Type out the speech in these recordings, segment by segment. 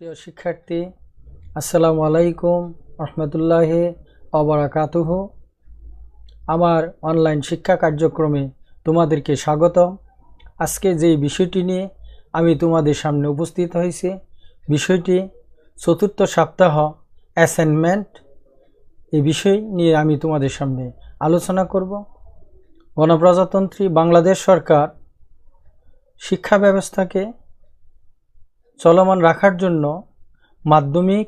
প্রিয় শিক্ষার্থী, আসসালামু আলাইকুম রহমতুল্লাহি ওয়া বারাকাতুহু। আমার অনলাইন শিক্ষা কার্যক্রমে তোমাদেরকে স্বাগতম। আজকে যে বিষয়টি নিয়ে আমি তোমাদের সামনে উপস্থিত হয়েছি, বিষয়টি চতুর্থ সপ্তাহ অ্যাসাইনমেন্ট। এই বিষয় নিয়ে আমি তোমাদের সামনে আলোচনা করব। গণপ্রজাতন্ত্রী বাংলাদেশ সরকার শিক্ষা ব্যবস্থাকে চলমান রাখার জন্য মাধ্যমিক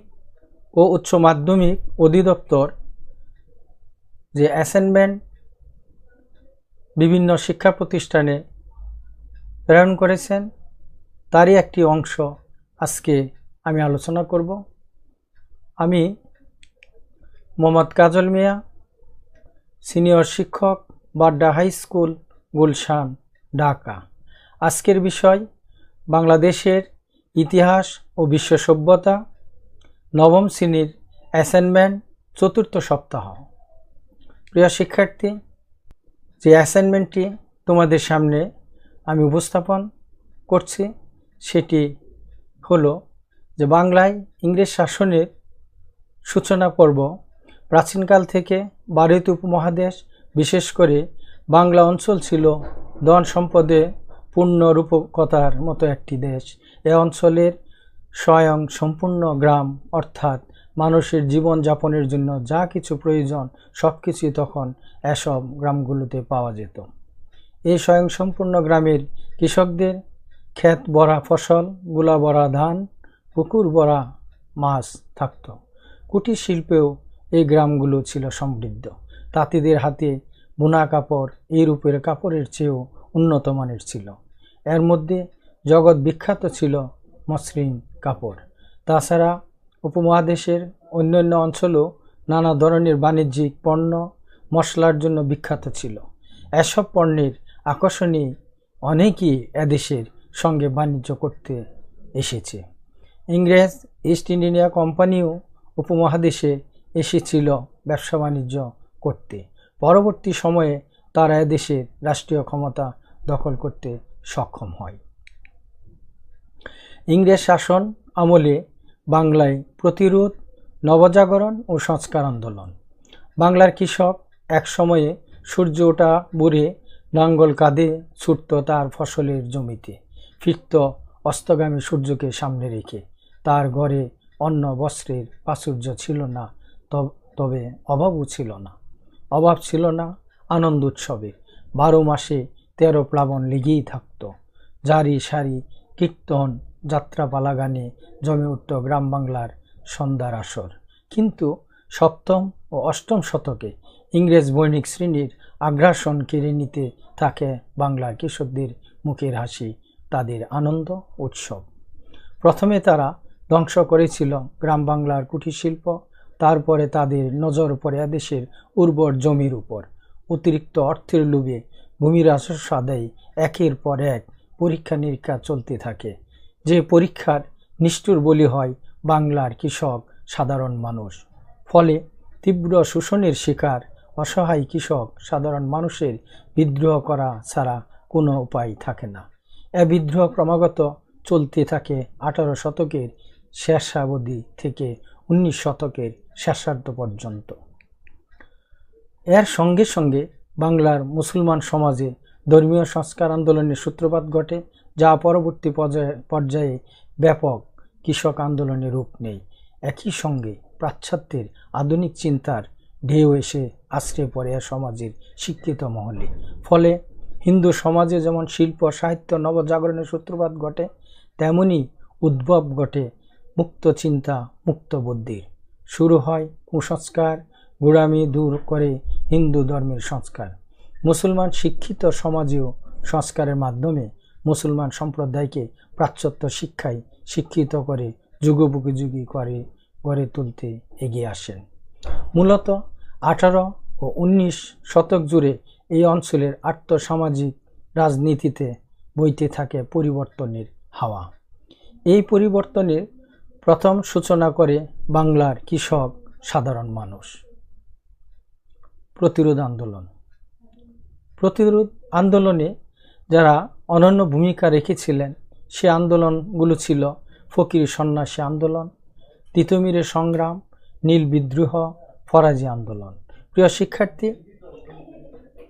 ও উচ্চ মাধ্যমিক অধিদপ্তর যে অ্যাসাইনমেন্ট বিভিন্ন শিক্ষা প্রতিষ্ঠানে প্রেরণ করেছেন, তারই একটি অংশ আজকে আমি আলোচনা করব। আমি মোহাম্মদ কাজল মিয়া, সিনিয়র শিক্ষক, বাড্ডা হাই স্কুল, গুলশান, ঢাকা। আজকের বিষয় বাংলাদেশের ইতিহাস ও বিশ্ব সভ্যতা, নবম শ্রেণীর অ্যাসাইনমেন্ট, চতুর্থ সপ্তাহ। প্রিয় শিক্ষার্থী, যে অ্যাসাইনমেন্টটি তোমাদের সামনে আমি উপস্থাপন করছি সেটি হলো যে বাংলায় ইংরেজ শাসনের সূচনা পর্ব। প্রাচীনকাল থেকে ভারতীয় উপমহাদেশ, বিশেষ করে বাংলা অঞ্চল ছিল ধন সম্পদে পূর্ণ রূপকথার মতো একটি দেশ। এ অঞ্চলের স্বয়ং সম্পূর্ণ গ্রাম, অর্থাৎ মানুষের জীবনযাপনের জন্য যা কিছু প্রয়োজন সব কিছুই তখন এসব গ্রামগুলোতে পাওয়া যেত। এই স্বয়ংসম্পূর্ণ গ্রামের কৃষকদের ক্ষেত ভরা ফসল, গুলা ভরা ধান, পুকুর ভরা মাছ থাকত। কুটির শিল্পেও এই গ্রামগুলো ছিল সমৃদ্ধ। তাঁতিদের হাতে বোনা কাপড় এই রূপের কাপড়ের চেয়েও উন্নত মানের ছিল। এর মধ্যে জগৎ বিখ্যাত ছিল মসৃণ কাপড়। তাছাড়া উপমহাদেশের অন্যান্য অঞ্চলও নানা ধরনের বাণিজ্যিক পণ্য, মশলার জন্য বিখ্যাত ছিল। এসব পণ্যের আকর্ষণে অনেকেই এদেশের সঙ্গে বাণিজ্য করতে এসেছে। ইংরেজ ইস্ট ইন্ডিয়া কোম্পানিও উপমহাদেশে এসেছিল ব্যবসা বাণিজ্য করতে। পরবর্তী সময়ে তারা এদেশের রাষ্ট্রীয় ক্ষমতা দখল করতে সক্ষম হয়। ইংরেজ শাসন আমলে বাংলায় প্রতিরোধ, নবজাগরণ ও সংস্কার আন্দোলন। বাংলার কৃষক এক সময়ে সূর্য ওঠা ভোরে নাঙ্গল কাঁধে ছুটত তার ফসলের জমিতে, ফিরত অস্তগামী সূর্যকে সামনে রেখে। তার ঘরে অন্ন বস্ত্রের প্রাচুর্য ছিল না, তবে অভাবও ছিল না। অভাব ছিল না আনন্দ উৎসবে। 12 মাসে 13 প্লাবন লেগেই থাকত। জারি সারি কীর্তন, যাত্রাপালা গানে জমে উঠত গ্রাম বাংলার সন্ধ্যার আসর। কিন্তু সপ্তম ও অষ্টম শতকে ইংরেজ বণিক শ্রেণীর আগ্রাসন কেড়ে নিতে থাকে বাংলার কৃষকদের মুখের হাসি, তাদের আনন্দ উৎসব। প্রথমে তারা ধ্বংস করেছিল গ্রাম বাংলার কুটির শিল্প, তারপরে তাদের নজর পড়ে এদেশের উর্বর জমির উপর। অতিরিক্ত অর্থের লোভে ভূমি রাজস্ব আদায়ে একের পর এক পরীক্ষা নিরীক্ষা চলতে থাকে। যে পরীক্ষার নিষ্ঠুর বলি হয় বাংলার কৃষক সাধারণ মানুষ। ফলে তীব্র শোষণের শিকার অসহায় কৃষক সাধারণ মানুষের বিদ্রোহ করা ছাড়া কোনো উপায় থাকে না। এ বিদ্রোহ ক্রমাগত চলতে থাকে 18 শতকের শেষাবধি থেকে 19 শতকের শেষার্ধ পর্যন্ত। এর সঙ্গে সঙ্গে বাংলার মুসলমান সমাজে ধর্মীয় সংস্কার আন্দোলনের সূত্রপাত ঘটে, যা পরবর্তী পর্যায়ে ব্যাপক কৃষক আন্দোলনের রূপ নেয়। একই সঙ্গে পাশ্চাত্যের আধুনিক চিন্তার ঢেউ এসে আশ্রয় পড়ে সমাজের শিক্ষিত মহলে। ফলে হিন্দু সমাজে যেমন শিল্প সাহিত্য নবজাগরণের সূত্রপাত ঘটে, তেমনি উদ্ভব ঘটে মুক্ত চিন্তা, মুক্ত বুদ্ধির। শুরু হয় কুসংস্কার, গোড়ামি দূর করে হিন্দু ধর্মের সংস্কার। মুসলমান শিক্ষিত সমাজেও সংস্কারের মাধ্যমে মুসলমান সম্প্রদায়কে পাশ্চাত্য শিক্ষায় শিক্ষিত করে যুগোপযোগী করে গড়ে তুলতে এগিয়ে আসেন। মূলত 18 ও 19 শতক জুড়ে এই অঞ্চলের আর্থসামাজিক রাজনীতিতে বইতে থাকে পরিবর্তনের হাওয়া। এই পরিবর্তনের প্রথম সূচনা করে বাংলার কৃষক সাধারণ মানুষ। প্রতিরোধ আন্দোলন। প্রতিরোধ আন্দোলনে যারা অনন্য ভূমিকা রেখেছিলেন সে আন্দোলনগুলো ছিল ফকির সন্ন্যাসী আন্দোলন, তিতুমিরের সংগ্রাম, নীল বিদ্রোহ, ফরাজি আন্দোলন। প্রিয় শিক্ষার্থী,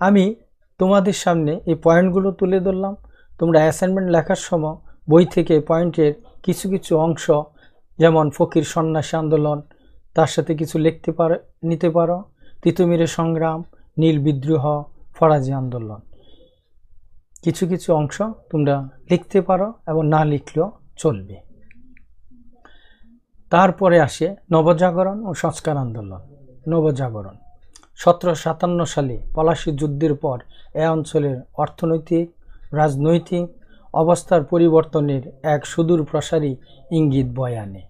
আমি তোমাদের সামনে এই পয়েন্টগুলো তুলে ধরলাম। তোমরা অ্যাসাইনমেন্ট লেখার সময় বই থেকে পয়েন্টের কিছু কিছু অংশ, যেমন ফকির সন্ন্যাসী আন্দোলন, তার সাথে কিছু নিতে পারো। তিতুমিরের সংগ্রাম, নীল বিদ্রোহ, ফরাজি আন্দোলন, কিছু কিছু অংশ তোমরা লিখতে পারো এবং না লিখলেও চলবে। তারপরে আসে নবজাগরণ ও সংস্কার আন্দোলন। নবজাগরণ 1757 সালে পলাশী যুদ্ধের পর এ অঞ্চলের অর্থনৈতিক, রাজনৈতিক অবস্থার পরিবর্তনের এক সুদূর প্রসারী ইঙ্গিত বয়ে আনে।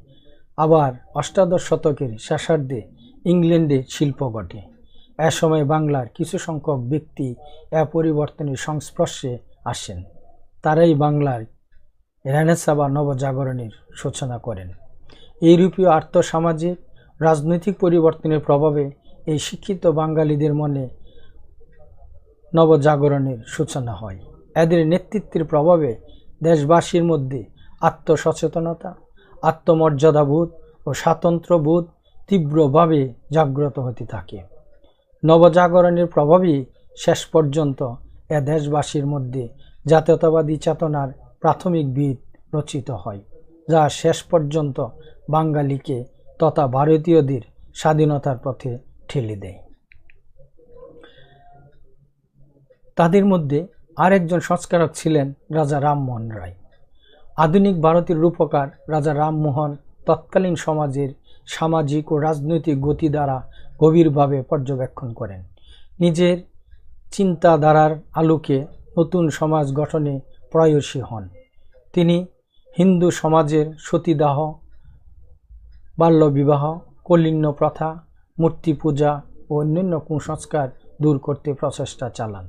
আবার অষ্টাদশ শতকের শেষার্ধে ইংল্যান্ডে শিল্প ঘটে। এ সময় বাংলার কিছু সংখ্যক ব্যক্তি এ পরিবর্তনের সংস্পর্শে আসেন। তারাই বাংলার রেনেসাঁ বা নবজাগরণের সূচনা করেন। ইউরোপীয় আর্থসামাজিক রাজনৈতিক পরিবর্তনের প্রভাবে এই শিক্ষিত বাঙালিদের মনে নবজাগরণের সূচনা হয়। এদের নেতৃত্বের প্রভাবে দেশবাসীর মধ্যে আত্মসচেতনতা, আত্মমর্যাদাবোধ ও স্বাতন্ত্র্যবোধ তীব্রভাবে জাগ্রত হতে থাকে। নবজাগরণের প্রভাবই শেষ পর্যন্ত এ দেশবাসীর মধ্যে জাতীয়তাবাদী চেতনার প্রাথমিক বীজ রচিত হয়, যা শেষ পর্যন্ত বাঙালিকে তথা ভারতীয়দের স্বাধীনতার পথে ঠেলে দেয়। তাদের মধ্যে আরেকজন সংস্কারক ছিলেন রাজা রামমোহন রায়। আধুনিক ভারতের রূপকার রাজা রামমোহন তৎকালীন সমাজের সামাজিক ও রাজনৈতিক গতিধারা গভীরভাবে পর্যবেক্ষণ করেন। নিজের চিন্তাধারার আলোকে নতুন সমাজ গঠনে প্রয়াসী হন। তিনি হিন্দু সমাজের সতীদাহ, বাল্যবিবাহ, কলিন্য প্রথা, মূর্তি পূজা ও অন্যান্য কুসংস্কার দূর করতে প্রচেষ্টা চালান।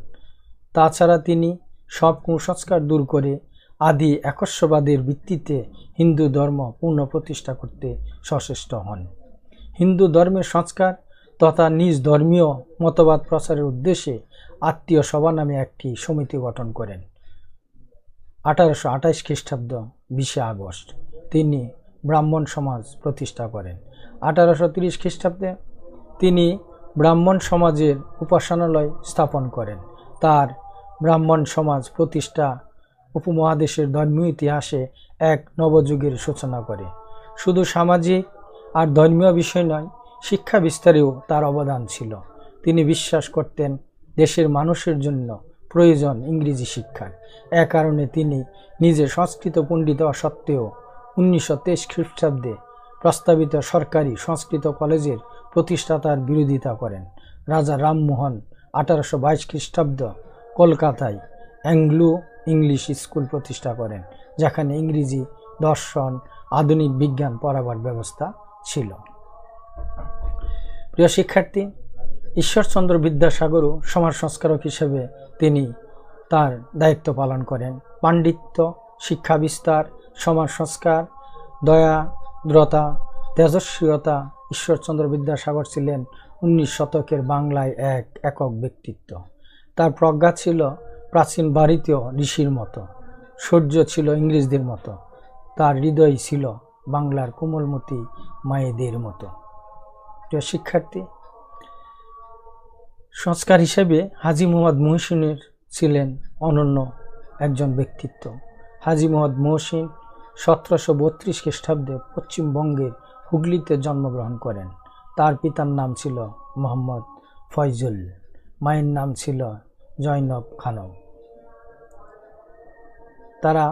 তাছাড়া তিনি সব কুসংস্কার দূর করে আদি একস্ববাদের ভিত্তিতে হিন্দু ধর্ম পুনঃপ্রতিষ্ঠা করতে সচেষ্ট হন। হিন্দু ধর্মের সংস্কার তথা নিজ ধর্মীয় মতবাদ প্রচারের উদ্দেশ্যে আত্মীয় সভা নামে একটি সমিতি গঠন করেন। 1828 খ্রিস্টাব্দ 20 আগস্ট তিনি ব্রাহ্মণ সমাজ প্রতিষ্ঠা করেন। 1830 খ্রিস্টাব্দে তিনি ব্রাহ্মণ সমাজের উপাসনালয় স্থাপন করেন। তার ব্রাহ্মণ সমাজ প্রতিষ্ঠা উপমহাদেশের ধর্মীয় ইতিহাসে এক নবযুগের সূচনা করে। শুধু সামাজিক আর ধর্মীয় বিষয় নয়, শিক্ষা বিস্তারেও তার অবদান ছিল। তিনি বিশ্বাস করতেন দেশের মানুষের জন্য প্রয়োজন ইংরেজি শিক্ষার। এ কারণে তিনি নিজে সংস্কৃত পণ্ডিত হওয়া সত্ত্বেও 1923 খ্রিস্টাব্দে প্রস্তাবিত সরকারি সংস্কৃত কলেজের প্রতিষ্ঠাতার বিরোধিতা করেন। রাজা রামমোহন 1822 খ্রিস্টাব্দ কলকাতায় অ্যাংলো ইংলিশ স্কুল প্রতিষ্ঠা করেন, যেখানে ইংরেজি, দর্শন, আধুনিক বিজ্ঞান পড়াবার ব্যবস্থা ছিল। প্রিয় শিক্ষার্থী, ঈশ্বরচন্দ্র বিদ্যাসাগরও সমাজ সংস্কারক হিসেবে তিনি তার দায়িত্ব পালন করেন। পাণ্ডিত্য, শিক্ষা বিস্তার, সমাজ সংস্কার, দয়া, দ্রতা, তেজস্বীতা। ঈশ্বরচন্দ্র বিদ্যাসাগর ছিলেন 19 শতকের বাংলায় এক একক ব্যক্তিত্ব। তার প্রজ্ঞা ছিল প্রাচীন ভারতীয় ঋষির মতো, শৌর্য ছিল ইংরেজদের মতো, তার হৃদয় ছিল বাংলার কোমলমতি মায়েদের মতো। প্রিয় শিক্ষার্থী, সংস্কার হিসেবে হাজী মোহাম্মদ মহসিনের ছিলেন অনন্য একজন ব্যক্তিত্ব। হাজী মোহাম্মদ মহসিন 1732 খ্রিস্টাব্দে পশ্চিমবঙ্গের হুগলিতে জন্মগ্রহণ করেন। তার পিতার নাম ছিল মোহাম্মদ ফয়জুল, মায়ের নাম ছিল জয়নব খানম। তারা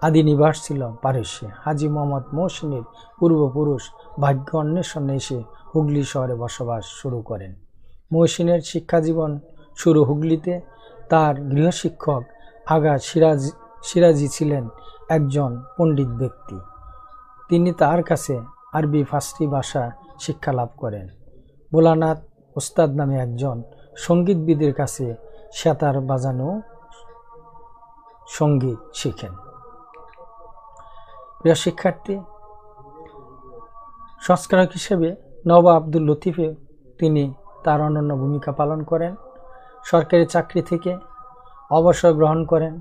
আদি নিবাস ছিল পারস্যে। হাজী মোহাম্মদ মহসিনের পূর্বপুরুষ ভাগ্য অন্বেষণে এসে হুগলি শহরে বসবাস শুরু করেন। মহসিনের শিক্ষাজীবন শুরু হুগলিতে। তার গৃহশিক্ষক আগা সিরাজি ছিলেন একজন পণ্ডিত ব্যক্তি। তিনি তার কাছে আরবি ফার্সি ভাষা শিক্ষা লাভ করেন। ভোলানাথ ওস্তাদ নামে একজন সঙ্গীতবিদের কাছে সেতার বাজানো সঙ্গীত শিখেন। প্রিয় শিক্ষার্থী, সংস্কারক হিসেবে নবাব আব্দুল লতিফে তিনি তার অনন্য ভূমিকা পালন করেন। সরকারি চাকরি থেকে অবসর গ্রহণ করেন।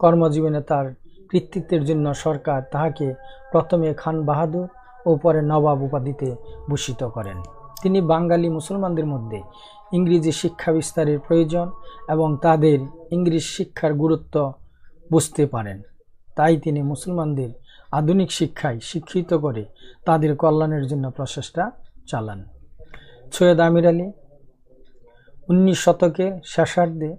কর্মজীবনে তার কৃতিত্বের জন্য সরকার তাহাকে প্রথমে খান বাহাদুর ও পরে নবাব উপাধিতে ভূষিত করেন। তিনি বাঙালি মুসলমানদের মধ্যে ইংরেজি শিক্ষা বিস্তারের প্রয়োজন এবং তাদের ইংরেজ শিক্ষার গুরুত্ব বুঝতে পারেন। তাই তিনি মুসলমানদের আধুনিক শিক্ষায় শিক্ষিত করে তাদের কল্যাণের জন্য প্রচেষ্টা চালান। সৈয়দ আমির আলী 19 শতকের শেষার্ধে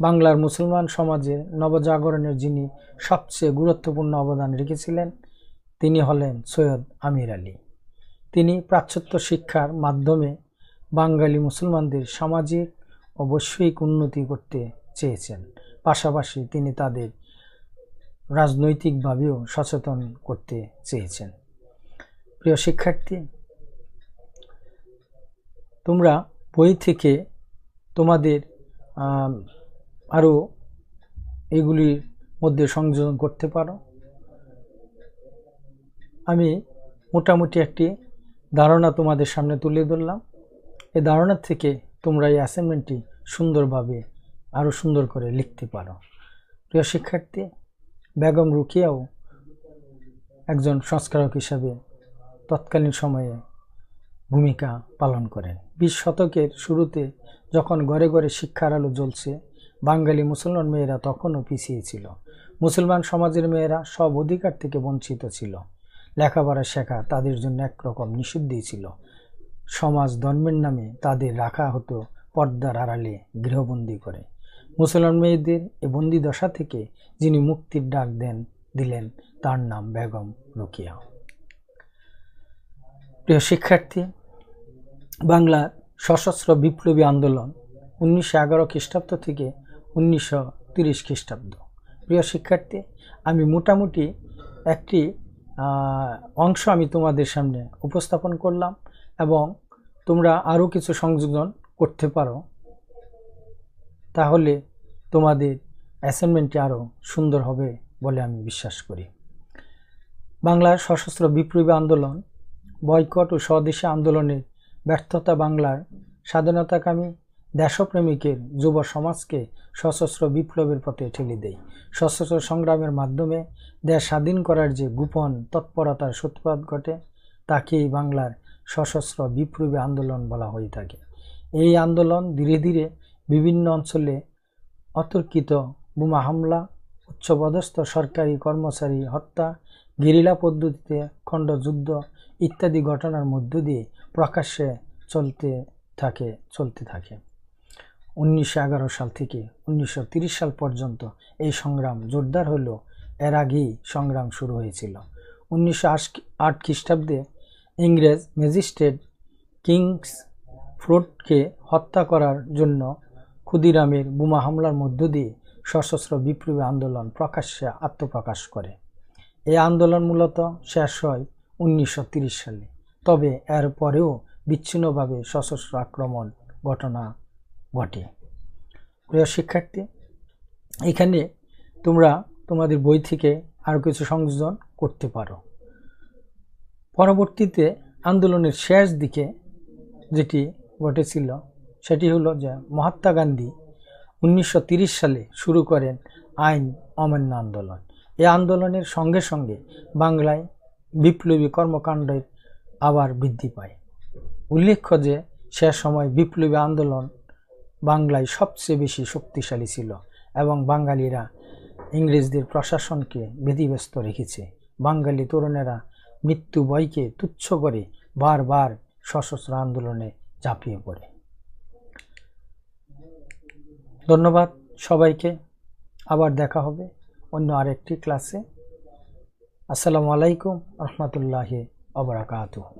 বাংলার মুসলমান সমাজের নবজাগরণের যিনি সবচেয়ে গুরুত্বপূর্ণ অবদান রেখেছিলেন তিনি হলেন সৈয়দ আমির আলী। তিনি প্রাচ্যত্য শিক্ষার মাধ্যমে বাঙালি মুসলমানদের সামাজিক ও বৈশ্বিক উন্নতি করতে চেয়েছেন। পাশাপাশি তিনি তাদের রাজনৈতিকভাবেও সচেতন করতে চেয়েছেন। প্রিয় শিক্ষার্থী, তোমরা বই থেকে তোমাদের আরও এগুলির মধ্যে সংযোজন করতে পারো। আমি মোটামুটি একটি ধারণা তোমাদের সামনে তুলে ধরলাম। এই ধারণার থেকে তোমরা এই অ্যাসাইনমেন্টটি সুন্দরভাবে আরও সুন্দর করে লিখতে পারো। প্রিয় শিক্ষার্থী, বেগম রোকেয়াও একজন সংস্কারক হিসাবে তৎকালীন সময়ে ভূমিকা পালন করেন। 20 শতকের শুরুতে যখন ঘরে ঘরে শিক্ষার আলো জ্বলছে, বাঙালি মুসলমান মেয়েরা তখনও পিছিয়ে ছিল। মুসলমান সমাজের মেয়েরা সব অধিকার থেকে বঞ্চিত ছিল। লেখাপড়া শেখা তাদের জন্য একরকম নিষিদ্ধই ছিল। সমাজ ধর্মের নামে তাদের রাখা হতো পর্দার আড়ালে গৃহবন্দী করে। মুসলমান মেয়েদের এই বন্দি দশা থেকে যিনি মুক্তির ডাক দিলেন তার নাম বেগম রোকেয়া। প্রিয় শিক্ষার্থী, বাংলার সশস্ত্র বিপ্লবী আন্দোলন 1911 খ্রিস্টাব্দ থেকে 1930 খ্রিস্টাব্দ। প্রিয় শিক্ষার্থী, আমি মোটামুটি একটি অংশ আমি তোমাদের সামনে উপস্থাপন করলাম এবং তোমরা আরও কিছু সংযোজন করতে পারো, তাহলে তোমাদের অ্যাসাইনমেন্টটি আরও সুন্দর হবে বলে আমি বিশ্বাস করি। বাংলার সশস্ত্র বিপ্লবী আন্দোলন, বয়কট ও স্বদেশী আন্দোলনের ব্যর্থতা বাংলার স্বাধীনতাকামী দেশপ্রেমিকের যুব সমাজকে সশস্ত্র বিপ্লবের পথে ঠেলে দেয়। সশস্ত্র সংগ্রামের মাধ্যমে দেশ স্বাধীন করার যে গোপন তৎপরতার সূত্রপাত ঘটে তাকেই বাংলার সশস্ত্র বিপ্লবী আন্দোলন বলা হয়ে থাকে। এই আন্দোলন ধীরে ধীরে বিভিন্ন অঞ্চলে অতর্কিত বোমা হামলা, উচ্চপদস্থ সরকারি কর্মচারী হত্যা, গেরিলা পদ্ধতিতে খণ্ডযুদ্ধ ইত্যাদি ঘটনার মধ্য দিয়ে প্রকাশ্যে চলতে থাকে। 1911 সাল থেকে 1930 সাল পর্যন্ত এই সংগ্রাম জোরদার হলেও এর আগেই সংগ্রাম শুরু হয়েছিল। 1908 খ্রিস্টাব্দে ইংরেজ ম্যাজিস্ট্রেট কিংসফোর্ডকে হত্যা করার জন্য ক্ষুদিরামের বোমা হামলার মধ্য দিয়ে সশস্ত্র বিপ্লবী আন্দোলন প্রকাশ্যে আত্মপ্রকাশ করে। এই আন্দোলন মূলত শেষ হয় 1930 সালে, তবে এর পরেও বিচ্ছিন্নভাবে সশস্ত্র আক্রমণ ঘটনা ঘটে। প্রিয় শিক্ষার্থী, এখানে তোমরা তোমাদের বই থেকে আরও কিছু সংযোজন করতে পারো। পরবর্তীতে আন্দোলনের শেষ দিকে যেটি ঘটেছিল সেটি হলো যে মহাত্মা গান্ধী 1930 সালে শুরু করেন আইন অমান্য আন্দোলন। এই আন্দোলনের সঙ্গে সঙ্গে বাংলায় বিপ্লবী কর্মকাণ্ডের আবার বৃদ্ধি পায়। উল্লেখ্য যে সে সময় বিপ্লবী আন্দোলন বাংলায় সবচেয়ে বেশি শক্তিশালী ছিল এবং বাঙালিরা ইংরেজদের প্রশাসনকে ব্যতিব্যস্ত রেখেছে। বাঙালি তরুণেরা মৃত্যু ভয়কে তুচ্ছ করে বারবার সশস্ত্র আন্দোলনে ঝাঁপিয়ে পড়ে। ধন্যবাদ সবাইকে। আবার দেখা হবে অন্য আরেকটি ক্লাসে। আসসালামু আলাইকুম রহমতুল্লাহি ওয়া বারাকাতুহু।